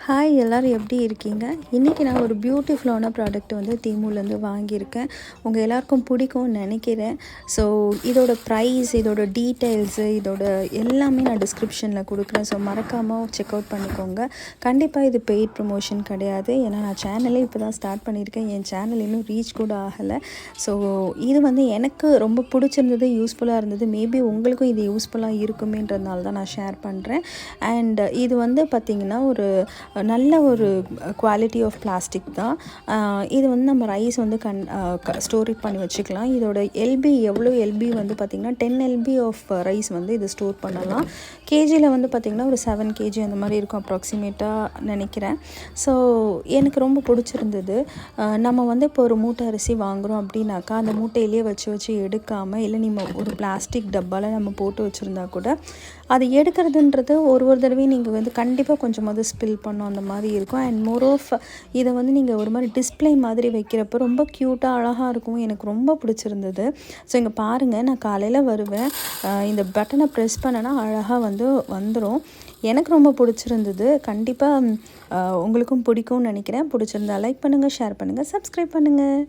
Hi எல்லோரும் எப்படி இருக்கீங்க? இன்றைக்கி நான் ஒரு பியூட்டிஃபுல்லான ப்ராடக்ட் வந்து தீமுலேருந்து வாங்கியிருக்கேன். உங்கள் எல்லாருக்கும் பிடிக்கும்னு நினைக்கிறேன். ஸோ இதோட ப்ரைஸ், இதோட டீட்டெயில்ஸு, இதோட எல்லாமே நான் டிஸ்கிரிப்ஷனில் கொடுக்குறேன். ஸோ மறக்காமல் செக் அவுட் பண்ணிக்கோங்க. கண்டிப்பாக இது பெய்ட் ப்ரமோஷன் கிடையாது. ஏன்னா நான் சேனலே இப்போ தான் ஸ்டார்ட் பண்ணியிருக்கேன். என் சேனல் இன்னும் ரீச் கூட ஆகலை. ஸோ இது வந்து எனக்கு ரொம்ப பிடிச்சிருந்தது, யூஸ்ஃபுல்லாக இருந்தது. மேபி உங்களுக்கும் இது யூஸ்ஃபுல்லாக இருக்குமேன்றதுனால தான் நான் ஷேர் பண்ணுறேன். அண்ட் இது வந்து பார்த்திங்கன்னா ஒரு நல்ல ஒரு குவாலிட்டி ஆஃப் பிளாஸ்டிக் தான். இது வந்து நம்ம ரைஸ் வந்து ஸ்டோர் பண்ணி வச்சுக்கலாம். இதோட எல்பி எவ்வளோ எல்பி வந்து பார்த்திங்கன்னா 10 எல்பி ஆஃப் ரைஸ் வந்து இது ஸ்டோர் பண்ணலாம். கேஜியில் வந்து பார்த்திங்கன்னா ஒரு 7 கேஜி அந்த மாதிரி இருக்கும் அப்ராக்சிமேட்டாக நினைக்கிறேன். ஸோ எனக்கு ரொம்ப பிடிச்சிருந்தது. நம்ம வந்து இப்போ ஒரு மூட்டை அரிசி வாங்குகிறோம் அப்படின்னாக்கா அந்த மூட்டையிலே வச்சு எடுக்காமல், இல்லை நம்ம ஒரு பிளாஸ்டிக் டப்பாவில் நம்ம போட்டு வச்சுருந்தா கூட அது எடுக்கிறதுன்றது ஒரு தடவையும் நீங்கள் வந்து கண்டிப்பாக கொஞ்சமாவது ஸ்பில் பண்ணோம் அந்த மாதிரி இருக்கும். அண்ட் மோர் ஆஃப் இதை வந்து நீங்கள் ஒரு மாதிரி டிஸ்பிளே மாதிரி வைக்கிறப்போ ரொம்ப க்யூட்டாக அழகாக இருக்கும். எனக்கு ரொம்ப பிடிச்சிருந்தது. ஸோ இங்கே பாருங்கள், நான் காலையில் வருவேன், இந்த பட்டனை ப்ரெஸ் பண்ணேன்னா அழகாக வந்து வந்துடும். எனக்கு ரொம்ப பிடிச்சிருந்தது. கண்டிப்பாக உங்களுக்கும் பிடிக்கும்னு நினைக்கிறேன். பிடிச்சிருந்தா லைக் பண்ணுங்கள், ஷேர் பண்ணுங்கள், சப்ஸ்கிரைப் பண்ணுங்கள்.